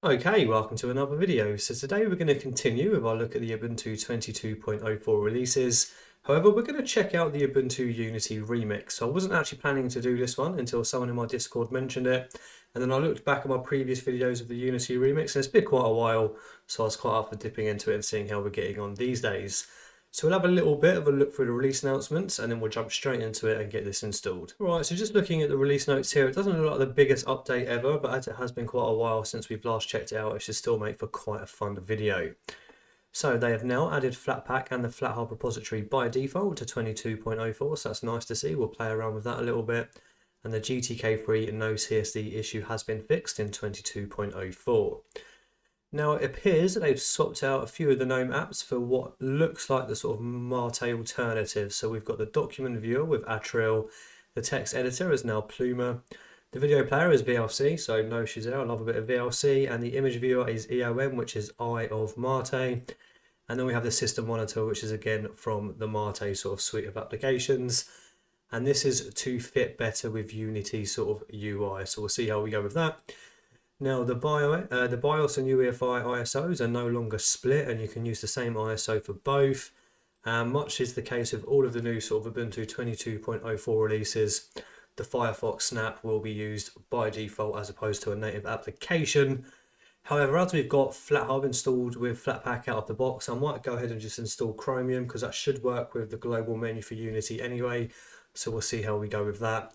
Okay, welcome to another video. So today we're going to continue with our look at the Ubuntu 22.04 releases. However, we're going to check out the Ubuntu Unity remix. So I wasn't actually planning to do this one until someone in my Discord mentioned it. And then I looked back at my previous videos of the Unity remix and it's been quite a while. So I was quite up for dipping into it and seeing how we're getting on these days. So we'll have a little bit of a look through the release announcements and then we'll jump straight into it and get this installed. Right, so just looking at the release notes here, it doesn't look like the biggest update ever, but as it has been quite a while since we've last checked it out, it should still make for quite a fun video. So they have now added Flatpak and the Flathub repository by default to 22.04, so that's nice to see. We'll play around with that a little bit. And the GTK3 no CSD issue has been fixed in 22.04. Now it appears that they've swapped out a few of the GNOME apps for what looks like the sort of Mate alternative. So we've got the document viewer with Atril, the text editor is now Pluma, the video player is VLC, so no issues there, I love a bit of VLC, and the image viewer is EOM, which is Eye of Mate. And then we have the system monitor, which is again from the Mate sort of suite of applications. And this is to fit better with Unity sort of UI, so we'll see how we go with that. Now the BIOS and UEFI ISOs are no longer split and you can use the same ISO for both. Much is the case with all of the new sort of Ubuntu 22.04 releases. The Firefox Snap will be used by default as opposed to a native application. However, as we've got Flathub installed with Flatpak out of the box, I might go ahead and just install Chromium because that should work with the global menu for Unity anyway. So we'll see how we go with that.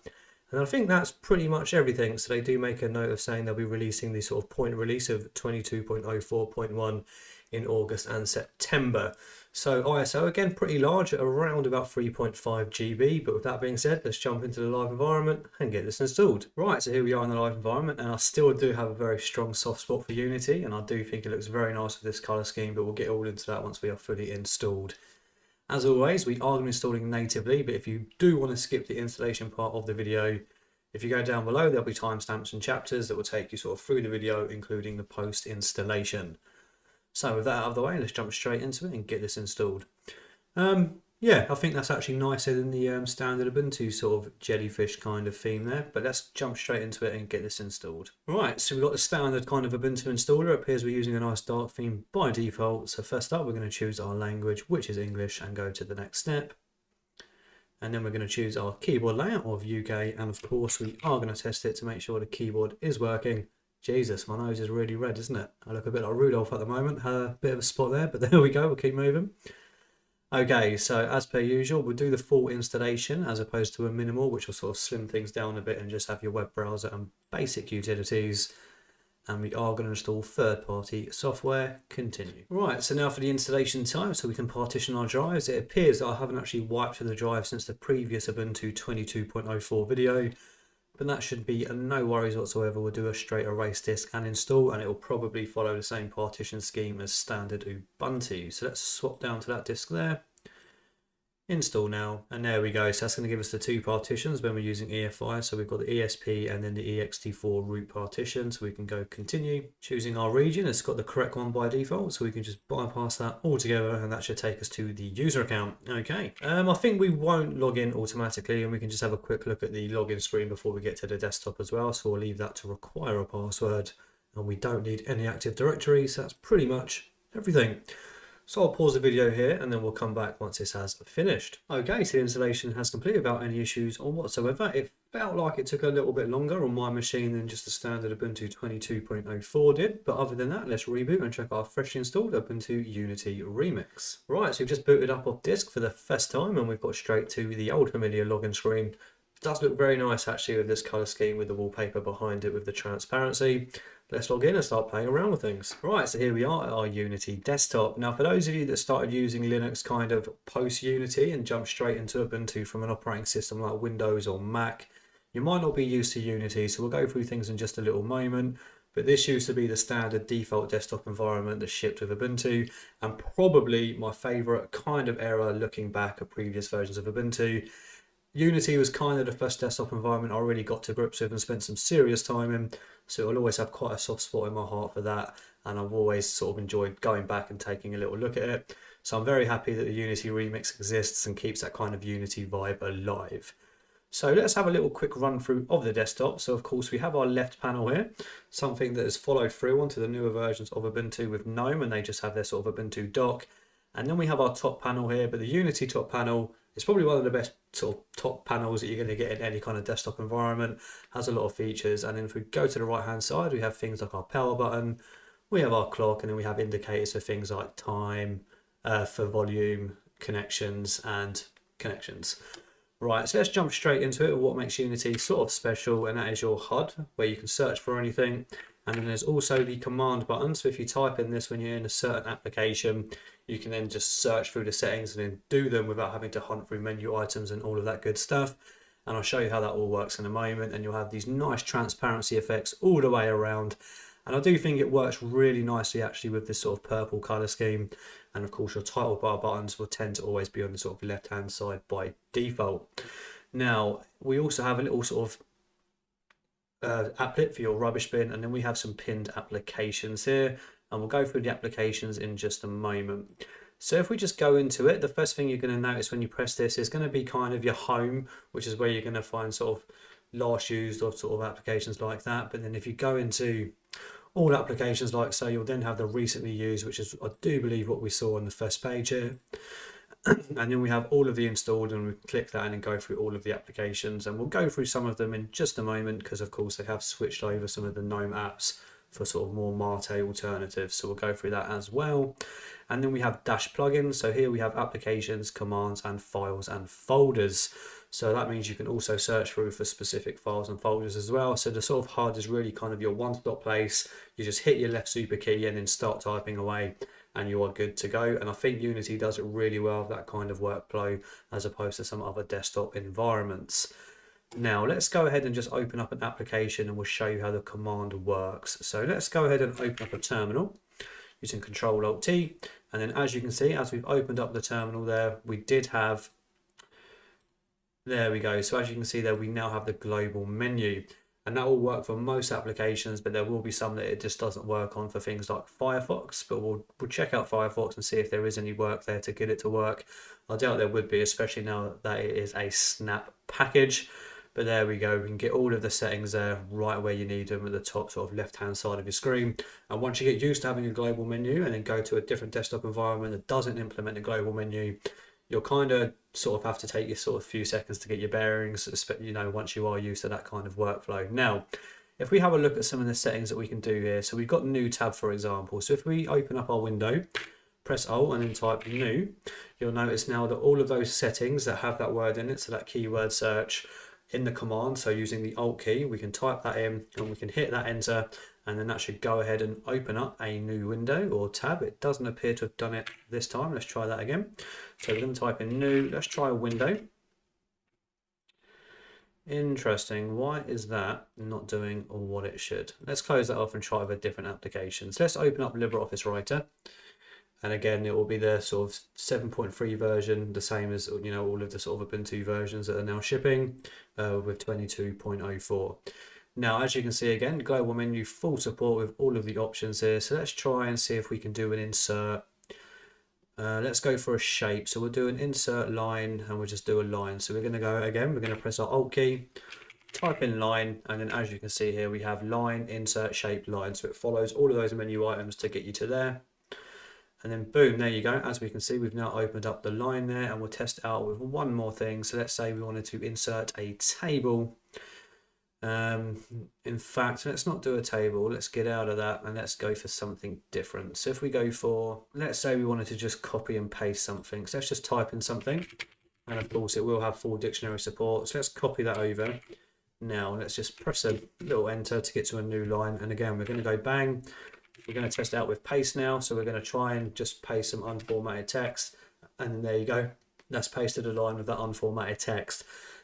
And I think that's pretty much everything. So they do make a note of saying they'll be releasing the sort of point release of 22.04.1 in August and September. So ISO again pretty large at around about 3.5 GB. But with that being said, let's jump into the live environment and get this installed. Right, so here we are in the live environment, and I still do have a very strong soft spot for Unity, and I do think it looks very nice with this colour scheme, but we'll get all into that once we are fully installed. As always, we are going to be installing natively, but if you do want to skip the installation part of the video, if you go down below, there'll be timestamps and chapters that will take you sort of through the video, including the post-installation. So with that out of the way, let's jump straight into it and get this installed. Yeah, I think that's actually nicer than the standard Ubuntu sort of jellyfish kind of theme there, but let's jump straight into it and get this installed. Right, so we've got the standard kind of Ubuntu installer. It appears we're using a nice dark theme by default. So first up, we're going to choose our language, which is English, and go to the next step. And then we're going to choose our keyboard layout of UK, and of course we are going to test it to make sure the keyboard is working. Jesus, my nose is really red, isn't it? I look a bit like Rudolph at the moment. Had a bit of a spot there, but there we go, we'll keep moving. Okay, so as per usual, we'll do the full installation as opposed to a minimal, which will sort of slim things down a bit and just have your web browser and basic utilities. And we are going to install third-party software. Continue. Right, so now for the installation time, so we can partition our drives. It appears that I haven't actually wiped the drive since the previous Ubuntu 22.04 video, but that should be no worries whatsoever. We'll do a straight erase disk and install, and it will probably follow the same partition scheme as standard Ubuntu. So let's swap down to that disk there. Install now, and there we go. So that's going to give us the two partitions when we're using EFI. So we've got the ESP and then the ext4 root partition. So we can go continue, choosing our region. It's got the correct one by default, so we can just bypass that altogether, and that should take us to the user account. Okay, I think we won't log in automatically, and we can just have a quick look at the login screen before we get to the desktop as well. So we'll leave that to require a password, and we don't need any Active Directory. So that's pretty much everything. So I'll pause the video here and then we'll come back once this has finished. Okay, so the installation has completed without any issues or whatsoever. It felt like it took a little bit longer on my machine than just the standard Ubuntu 22.04 did. But other than that, let's reboot and check our freshly installed Ubuntu Unity remix. Right, so we've just booted up off disk for the first time and we've got straight to the old familiar login screen. It does look very nice actually with this colour scheme with the wallpaper behind it with the transparency. Let's log in and start playing around with things. Right, so here we are at our Unity desktop. Now for those of you that started using Linux kind of post-Unity and jumped straight into Ubuntu from an operating system like Windows or Mac, you might not be used to Unity, so we'll go through things in just a little moment. But this used to be the standard default desktop environment that shipped with Ubuntu, and probably my favourite kind of error looking back at previous versions of Ubuntu. Unity was kind of the first desktop environment I really got to grips with and spent some serious time in, so I'll always have quite a soft spot in my heart for that, and I've always sort of enjoyed going back and taking a little look at it. So I'm very happy that the Unity remix exists and keeps that kind of Unity vibe alive. So let's have a little quick run through of the desktop. So of course we have our left panel here, something that has followed through onto the newer versions of Ubuntu with GNOME, and they just have their sort of Ubuntu dock. And then we have our top panel here, but the Unity top panel is probably one of the best sort of top panels that you're going to get in any kind of desktop environment. Has a lot of features. And then if we go to the right hand side, we have things like our power button, we have our clock, and then we have indicators for things like time, for volume, connections and connections. Right, so let's jump straight into it with what makes Unity sort of special, and that is your HUD, where you can search for anything. And then there's also the command button. So if you type in this when you're in a certain application, you can then just search through the settings and then do them without having to hunt through menu items and all of that good stuff. And I'll show you how that all works in a moment. And you'll have these nice transparency effects all the way around. And I do think it works really nicely actually with this sort of purple color scheme. And of course your title bar buttons will tend to always be on the sort of left hand side by default. Now we also have a little sort of applet for your rubbish bin, and then we have some pinned applications here, and we'll go through the applications in just a moment. So if we just go into it, the first thing you're going to notice when you press this is going to be kind of your home, which is where you're going to find sort of last used or sort of applications like that. But then if you go into all applications like so, you'll then have the recently used, which is I do believe what we saw on the first page here. And then we have all of the installed, and we click that and then go through all of the applications, and we'll go through some of them in just a moment because of course they have switched over some of the GNOME apps for sort of more Mate alternatives, so we'll go through that as well. And then we have dash plugins. So here we have applications, commands and files and folders. So that means you can also search through for specific files and folders as well. So the sort of HUD is really kind of your one-stop place. You just hit your left super key and then start typing away, and you are good to go. And I think Unity does it really well with that kind of workflow as opposed to some other desktop environments. Now let's go ahead and just open up an application and we'll show you how the command works. So let's go ahead and open up a terminal using Control-Alt-T, and then as you can see, as we've opened up the terminal there, we did have, there we go. So as you can see there, we now have the global menu. And that will work for most applications, but there will be some that it just doesn't work on for things like Firefox. But we'll check out Firefox and see if there is any work there to get it to work. I doubt there would be, especially now that it is a snap package. But there we go, we can get all of the settings there right where you need them at the top sort of left hand side of your screen. And once you get used to having a global menu and then go to a different desktop environment that doesn't implement a global menu, you'll kind of sort of have to take your sort of few seconds to get your bearings, you know, once you are used to that kind of workflow. Now, if we have a look at some of the settings that we can do here, so we've got new tab, for example. So if we open up our window, press Alt and then type new, you'll notice now that all of those settings that have that word in it, so that keyword search in the command, so using the Alt key, we can type that in and we can hit that enter, and then that should go ahead and open up a new window or tab. It doesn't appear to have done it this time. Let's try that again. So we're going to type in new. Let's try a window. Interesting. Why is that not doing what it should? Let's close that off and try with different applications. Let's open up LibreOffice Writer. And again, it will be the sort of 7.3 version, the same as, you know, all of the sort of Ubuntu versions that are now shipping with 22.04. Now, as you can see again, global menu, full support with all of the options here. So let's try and see if we can do an insert. Let's go for a shape. So we'll do an insert line and we'll just do a line. So we're going to go again, we're going to press our Alt key, type in line, and then as you can see here, we have line, insert, shape, line. So it follows all of those menu items to get you to there. And then boom, there you go. As we can see, we've now opened up the line there, and we'll test it out with one more thing. So let's say we wanted to insert a table. In fact, let's not do a table. Let's get out of that and let's go for something different. So if we go for, let's say we wanted to just copy and paste something. So let's just type in something. And of course, it will have full dictionary support. So let's copy that over. Now, let's just press a little enter to get to a new line. And again, we're going to go bang. We're going to test out with paste now. So we're going to try and just paste some unformatted text. And there you go. That's pasted a line with that unformatted text.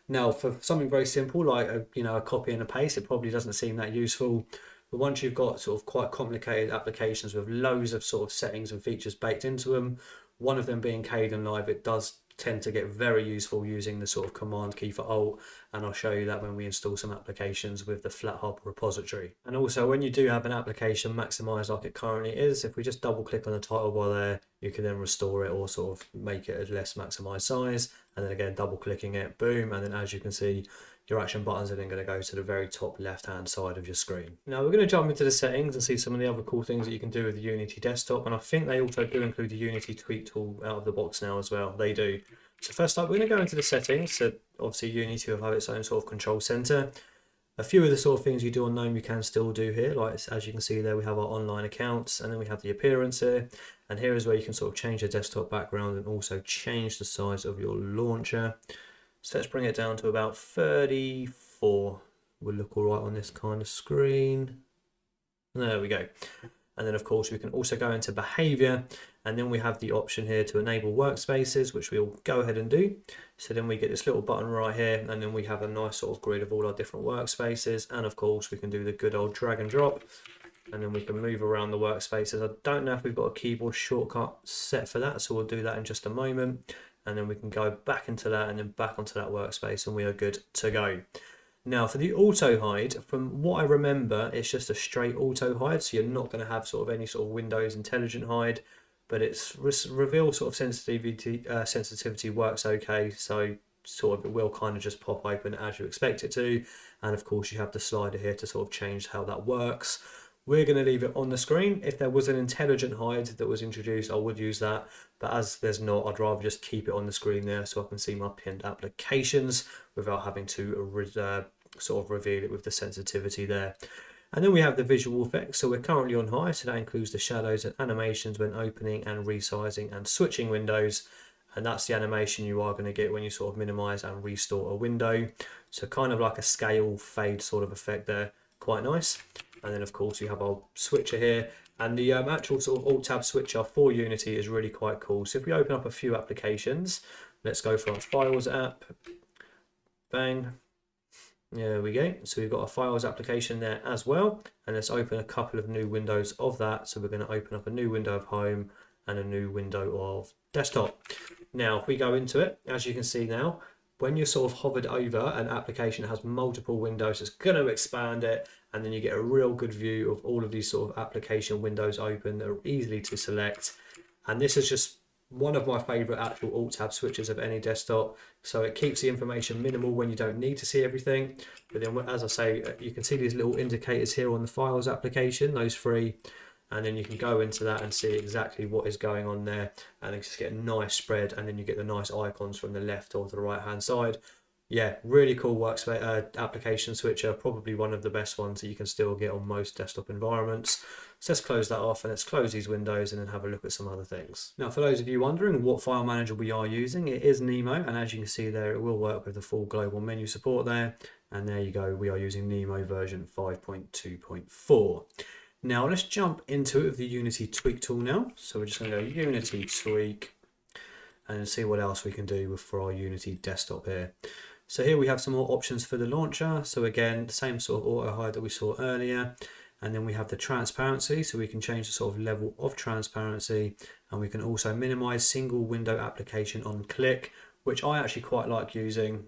Now, for something very simple like a copy and a paste, it probably doesn't seem that useful. But once you've got sort of quite complicated applications with loads of sort of settings and features baked into them, one of them being Kdenlive, it does tend to get very useful using the sort of command key for Alt, and I'll show you that when we install some applications with the Flathub repository. And also, when you do have an application maximized like it currently is, if we just double click on the title bar there, you can then restore it or sort of make it a less maximized size, and then again double clicking it, boom, and then as you can see, your action buttons are then going to go to the very top left hand side of your screen. Now we're going to jump into the settings and see some of the other cool things that you can do with the Unity desktop, and I think they also do include the Unity tweak tool out of the box now as well. They do. So first up, we're going to go into the settings. So obviously Unity will have its own sort of control center. A few of the sort of things you do on GNOME you can still do here, like as you can see there, we have our online accounts, and then we have the appearance here, and here is where you can sort of change the desktop background and also change the size of your launcher. So let's bring it down to about 34. Will look all right on this kind of screen. There we go. And then of course we can also go into behavior, and then we have the option here to enable workspaces, which we'll go ahead and do. So then we get this little button right here, and then we have a nice sort of grid of all our different workspaces, and of course we can do the good old drag and drop, and then we can move around the workspaces. I don't know if we've got a keyboard shortcut set for that, so we'll do that in just a moment, and then we can go back into that and then back onto that workspace, and we are good to go. Now for the auto hide, from what I remember, it's just a straight auto hide, so you're not going to have sort of any sort of Windows intelligent hide, but it's reveal sort of sensitivity works okay, so sort of it will kind of just pop open as you expect it to, and of course you have the slider here to sort of change how that works. We're going to leave it on the screen. If there was an intelligent hide that was introduced, I would use that, but as there's not, I'd rather just keep it on the screen there so I can see my pinned applications without having to sort of reveal it with the sensitivity there. And then we have the visual effects, so we're currently on high, so that includes the shadows and animations when opening and resizing and switching windows, and that's the animation you are going to get when you sort of minimize and restore a window. So kind of like a scale fade sort of effect there, quite nice. And then of course you have our switcher here, and the actual sort of alt tab switcher for Unity is really quite cool. So if we open up a few applications, let's go for our Files app, bang. There we go. So we've got a Files application there as well, and let's open a couple of new windows of that. So we're going to open up a new window of Home and a new window of Desktop. Now if we go into it, as you can see now, when you're sort of hovered over an application that has multiple windows, it's going to expand it, and then you get a real good view of all of these sort of application windows open that are easily to select. And this is just one of my favorite actual alt tab switches of any desktop, so it keeps the information minimal when you don't need to see everything. But then as I say, you can see these little indicators here on the Files application, those three, and then you can go into that and see exactly what is going on there, and then just get a nice spread, and then you get the nice icons from the left or the right hand side. Yeah, really cool workspace application switcher, probably one of the best ones that you can still get on most desktop environments. So let's close that off, and let's close these windows and then have a look at some other things. Now for those of you wondering what file manager we are using, it is Nemo, and as you can see there, it will work with the full global menu support there, and there you go, we are using Nemo version 5.2.4. Now let's jump into it with the Unity tweak tool now. So we're just going to go Unity tweak and see what else we can do for our Unity desktop here. So here we have some more options for the launcher. So again, the same sort of auto hide that we saw earlier. And then we have the transparency, so we can change the sort of level of transparency, and we can also minimize single window application on click, which I actually quite like using.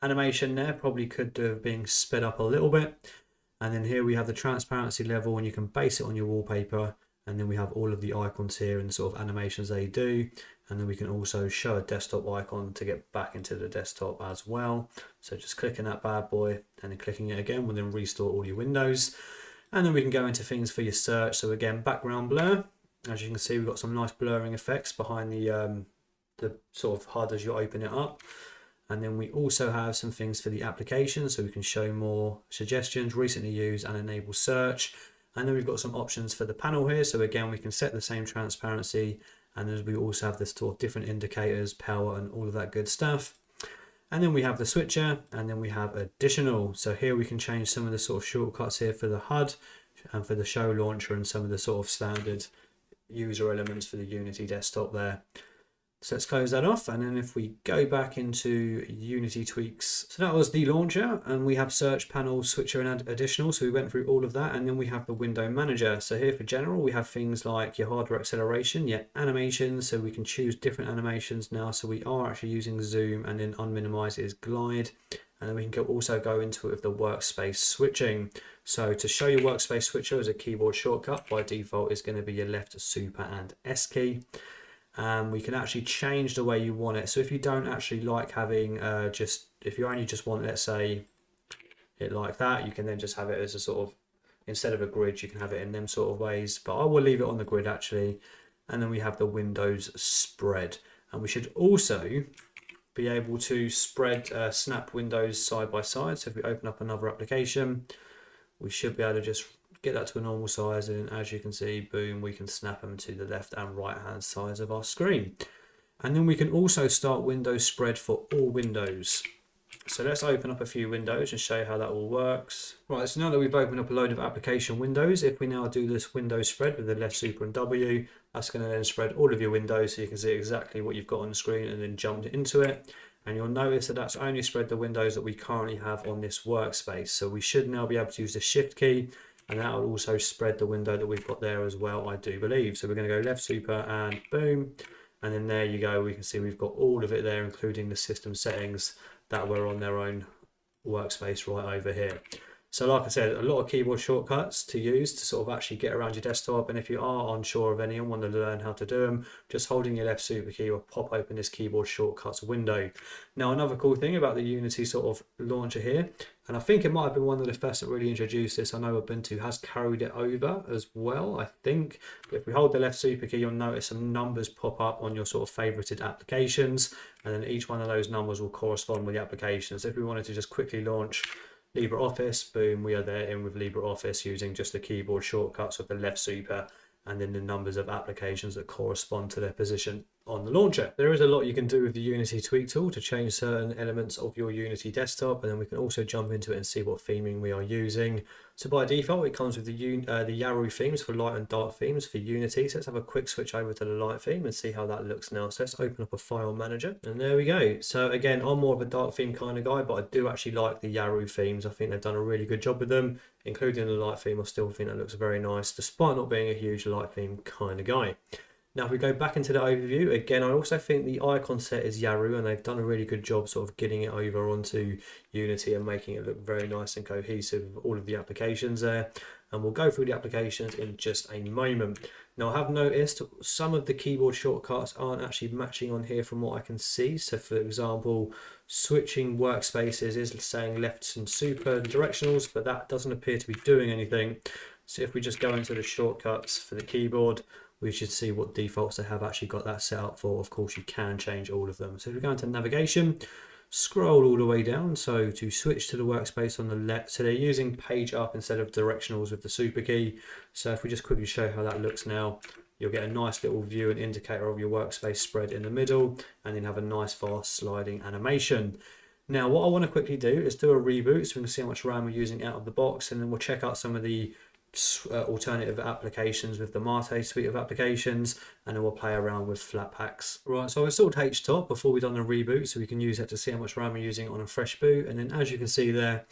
Animation there probably could have been sped up a little bit. And then here we have the transparency level, and you can base it on your wallpaper. And then we have all of the icons here and sort of animations they do. And then we can also show a desktop icon to get back into the desktop as well. So just clicking that bad boy and then clicking it again will then restore all your windows. And then we can go into things for your search. So again, background blur. As you can see, we've got some nice blurring effects behind the sort of HUD as you open it up. And then we also have some things for the application, so we can show more suggestions, recently used, and enable search. And then we've got some options for the panel here. So again, we can set the same transparency, and then we also have this sort of different indicators, power, and all of that good stuff. And then we have the switcher, and then we have additional. So here we can change some of the sort of shortcuts here for the HUD and for the show launcher and some of the sort of standard user elements for the Unity desktop there. So let's close that off, and then if we go back into Unity tweaks, so that was the launcher, and we have search, panel, switcher, and additional, so we went through all of that. And then we have the window manager. So here for general, we have things like your hardware acceleration, your animations, so we can choose different animations now. So we are actually using zoom, and then unminimize is glide. And then we can also go into it with the workspace switching. So to show your workspace switcher as a keyboard shortcut, by default is going to be your left super and S key. and we can actually change the way you want it. So if you don't actually like having if you only just want, let's say, it like that, you can then just have it as a sort of, instead of a grid, you can have it in them sort of ways, but I will leave it on the grid actually. And then we have the windows spread, and we should also be able to spread snap windows side by side. So if we open up another application, we should be able to just get that to a normal size, and as you can see, boom, we can snap them to the left and right hand sides of our screen. And then we can also start windows spread for all windows. So let's open up a few windows and show you how that all works. Right, so now that we've opened up a load of application windows, if we now do this window spread with the left super and W, that's going to then spread all of your windows so you can see exactly what you've got on the screen and then jump into it. And you'll notice that that's only spread the windows that we currently have on this workspace. So we should now be able to use the shift key, and that will also spread the window that we've got there as well, I do believe. So we're going to go left super and boom. And then there you go, we can see we've got all of it there, including the system settings that were on their own workspace right over here. So like I said, a lot of keyboard shortcuts to use to sort of actually get around your desktop. And if you are unsure of any and want to learn how to do them, just holding your left super key will pop open this keyboard shortcuts window. Now, another cool thing about the Unity sort of launcher here, and I think it might have been one of the first that really introduced this. I know Ubuntu has carried it over as well, I think. But if we hold the left super key, you'll notice some numbers pop up on your sort of favorited applications. And then each one of those numbers will correspond with the applications. If we wanted to just quickly launch LibreOffice, boom, we are there in with LibreOffice using just the keyboard shortcuts of the left super and then the numbers of applications that correspond to their position on the launcher. There is a lot you can do with the Unity tweak tool to change certain elements of your Unity desktop, and then we can also jump into it and see what theming we are using. So by default, it comes with the Yaru themes for light and dark themes for Unity. So let's have a quick switch over to the light theme and see how that looks now. So let's open up a file manager, and there we go. So again, I'm more of a dark theme kind of guy, but I do actually like the Yaru themes. I think they've done a really good job with them, including the light theme. I still think that looks very nice, despite not being a huge light theme kind of guy. Now, if we go back into the overview, again, I also think the icon set is Yaru, and they've done a really good job sort of getting it over onto Unity and making it look very nice and cohesive with all of the applications there. And we'll go through the applications in just a moment. Now, I have noticed some of the keyboard shortcuts aren't actually matching on here from what I can see. So, for example, switching workspaces is saying left and super directionals, but that doesn't appear to be doing anything. So if we just go into the shortcuts for the keyboard, we should see what defaults they have actually got that set up for. Of course, you can change all of them. So if we go into navigation, scroll all the way down. So to switch to the workspace on the left, so they're using page up instead of directionals with the super key. So if we just quickly show how that looks now, you'll get a nice little view and indicator of your workspace spread in the middle, and then have a nice fast sliding animation. Now, what I want to quickly do is do a reboot so we can see how much RAM we're using out of the box, and then we'll check out some of the alternative applications with the Mate suite of applications, and then we'll play around with Flatpaks. Right, so I installed HTOP before we've done the reboot, so we can use that to see how much RAM we're using on a fresh boot. And then as you can see there,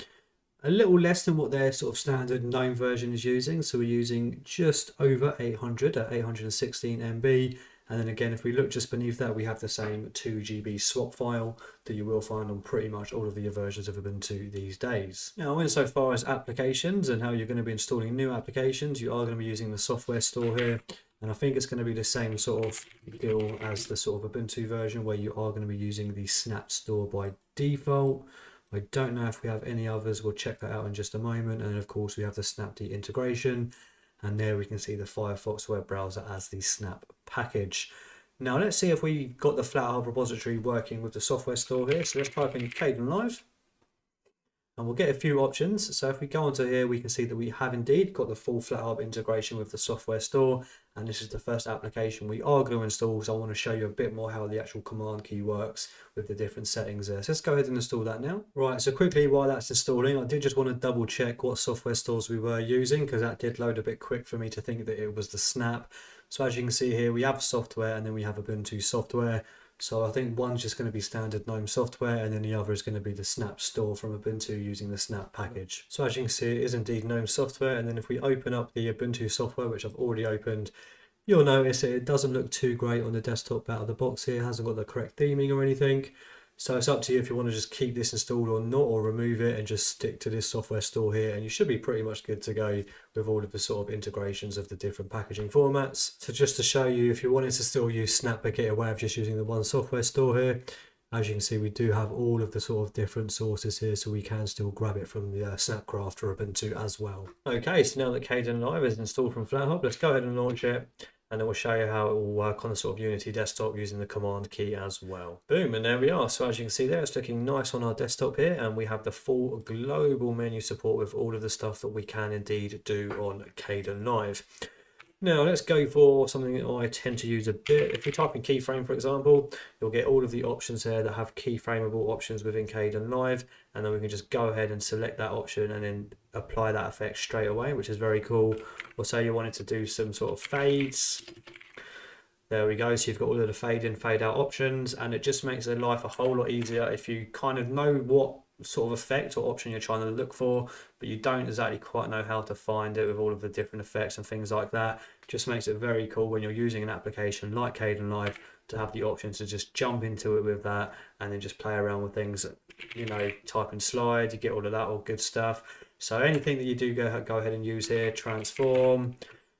a little less than what their sort of standard GNOME version is using. So we're using just over 800 at 816 MB. And then again, if we look just beneath that, we have the same 2 GB swap file that you will find on pretty much all of the versions of Ubuntu these days. Now, insofar as applications and how you're going to be installing new applications, you are going to be using the software store here. And I think it's going to be the same sort of deal as the sort of Ubuntu version, where you are going to be using the Snap store by default. I don't know if we have any others. We'll check that out in just a moment. And of course, we have the Snapd integration. And there we can see the Firefox web browser as the Snap package. Now let's see if we got the Flathub repository working with the software store here. So let's type in Kdenlive, and we'll get a few options. So if we go onto here, we can see that we have indeed got the full Flathub integration with the software store. And this is the first application we are going to install. So I want to show you a bit more how the actual command key works with the different settings there. So let's go ahead and install that now. Right, so quickly while that's installing, I did just want to double check what software stores we were using, because that did load a bit quick for me to think that it was the Snap. So as you can see here, we have software and then we have Ubuntu software. So I think one's just going to be standard GNOME software, and then the other is going to be the Snap store from Ubuntu using the Snap package. So as you can see, it is indeed GNOME software. And then if we open up the Ubuntu software, which I've already opened, you'll notice it doesn't look too great on the desktop out of the box here. It hasn't got the correct theming or anything. So it's up to you if you want to just keep this installed or not, or remove it and just stick to this software store here, and you should be pretty much good to go with all of the sort of integrations of the different packaging formats. So just to show you, if you wanted to still use Snap but get away with just using the one software store here, as you can see, we do have all of the sort of different sources here, so we can still grab it from the Snapcraft or Ubuntu as well. Okay, so now that Kdenlive is installed from Flathub, let's go ahead and launch it, and then we'll show you how it will work on the sort of Unity desktop using the command key as well. Boom, and there we are. So as you can see there, it's looking nice on our desktop here, and we have the full global menu support with all of the stuff that we can indeed do on Kdenlive. Now let's go for something that I tend to use a bit. If you type in keyframe, for example, you'll get all of the options here that have keyframeable options within Kdenlive, and then we can just go ahead and select that option and then apply that effect straight away, which is very cool. Or say you wanted to do some sort of fades. There we go, so you've got all of the fade in, fade out options, and it just makes life a whole lot easier if you kind of know what sort of effect or option you're trying to look for, but you don't exactly quite know how to find it with all of the different effects and things like that. Just makes it very cool when you're using an application like Kdenlive to have the option to just jump into it with that and then just play around with things, you know, type in slide, you get all of that, all good stuff. So anything that you do go ahead and use here, transform,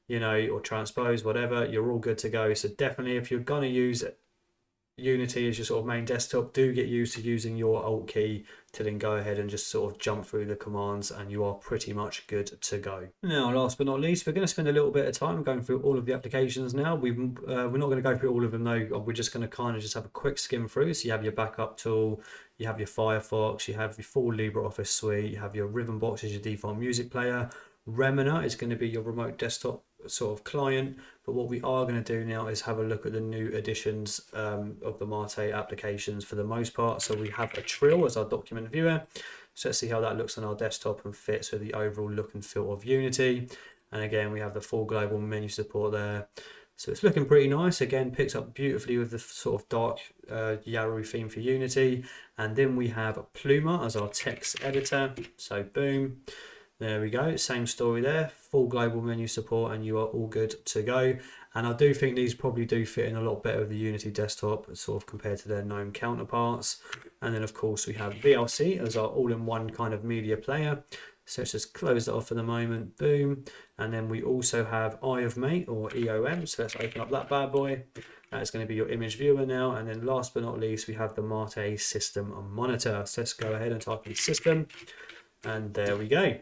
you know, or transpose, whatever, you're all good to go. So definitely if you're going to use Unity as your sort of main desktop, do get used to using your Alt key to then go ahead and just sort of jump through the commands, and you are pretty much good to go. Now, last but not least, we're going to spend a little bit of time going through all of the applications now. We're not going to go through all of them though. We're just going to kind of just have a quick skim through. So you have your backup tool, you have your Firefox, you have your full LibreOffice suite, you have your Rhythmbox as your default music player. Remina is going to be your remote desktop sort of client, but what we are going to do now is have a look at the new additions of the Mate applications for the most part. So we have a Trill as our document viewer, so let's see how that looks on our desktop and fits with the overall look and feel of Unity. And again, we have the full global menu support there, so it's looking pretty nice. Again, picks up beautifully with the sort of dark Yaru theme for Unity. And then we have Pluma as our text editor, so boom. There we go, same story there, full global menu support, and you are all good to go. And I do think these probably do fit in a lot better with the Unity desktop, sort of compared to their GNOME counterparts. And then of course we have VLC as our all-in-one kind of media player. So let's just close that off for the moment, boom. And then we also have Eye of Mate, or EOM, so let's open up that bad boy. That's going to be your image viewer now. And then last but not least, we have the Mate system monitor. So let's go ahead and type in system, and there we go.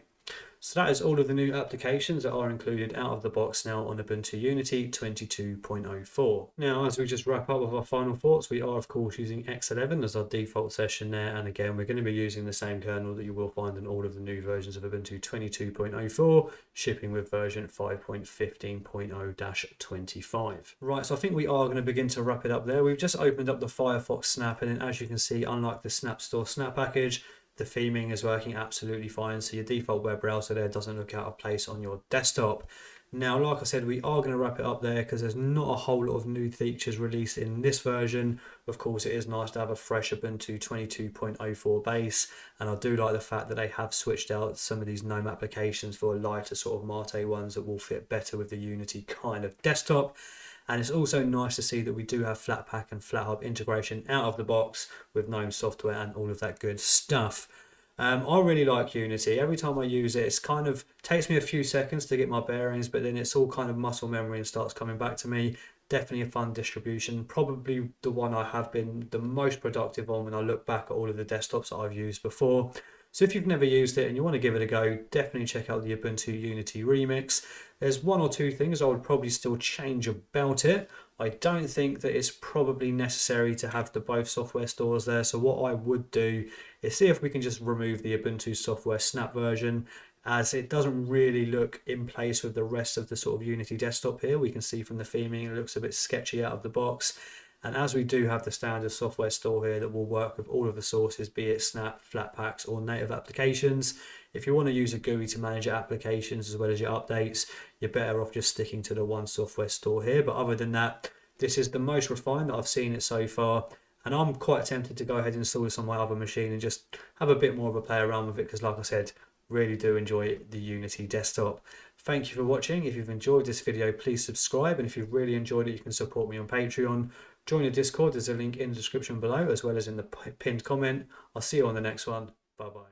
So that is all of the new applications that are included out of the box now on Ubuntu Unity 22.04. Now, as we just wrap up with our final thoughts, we are of course using X11 as our default session there, and again we're going to be using the same kernel that you will find in all of the new versions of Ubuntu 22.04, shipping with version 5.15.0-25. Right, so I think we are going to begin to wrap it up there. We've just opened up the Firefox Snap, and then as you can see, unlike the Snap Store Snap package, the theming is working absolutely fine, so your default web browser there doesn't look out of place on your desktop. Now, like I said, we are going to wrap it up there because there's not a whole lot of new features released in this version. Of course, it is nice to have a fresh Ubuntu 22.04 base, and I do like the fact that they have switched out some of these GNOME applications for lighter sort of Mate ones that will fit better with the Unity kind of desktop. And it's also nice to see that we do have Flatpak and Flathub integration out of the box with GNOME software and all of that good stuff. I really like Unity. Every time I use it, it's kind of takes me a few seconds to get my bearings, but then it's all kind of muscle memory and starts coming back to me. Definitely a fun distribution. Probably the one I have been the most productive on when I look back at all of the desktops that I've used before. So if you've never used it and you want to give it a go, definitely check out the Ubuntu Unity Remix. There's one or two things I would probably still change about it. I don't think that it's probably necessary to have the both software stores there. So what I would do is see if we can just remove the Ubuntu software Snap version, as it doesn't really look in place with the rest of the sort of Unity desktop here. We can see from the theming it looks a bit sketchy out of the box. And as we do have the standard software store here that will work with all of the sources, be it Snap, Flatpaks or native applications, if you want to use a GUI to manage your applications as well as your updates, you're better off just sticking to the one software store here. But other than that, this is the most refined that I've seen it so far. And I'm quite tempted to go ahead and install this on my other machine and just have a bit more of a play around with it, because like I said, really do enjoy the Unity desktop. Thank you for watching. If you've enjoyed this video, please subscribe, and if you've really enjoyed it, you can support me on Patreon. Join the Discord, there's a link in the description below as well as in the pinned comment. I'll see you on the next one. Bye bye.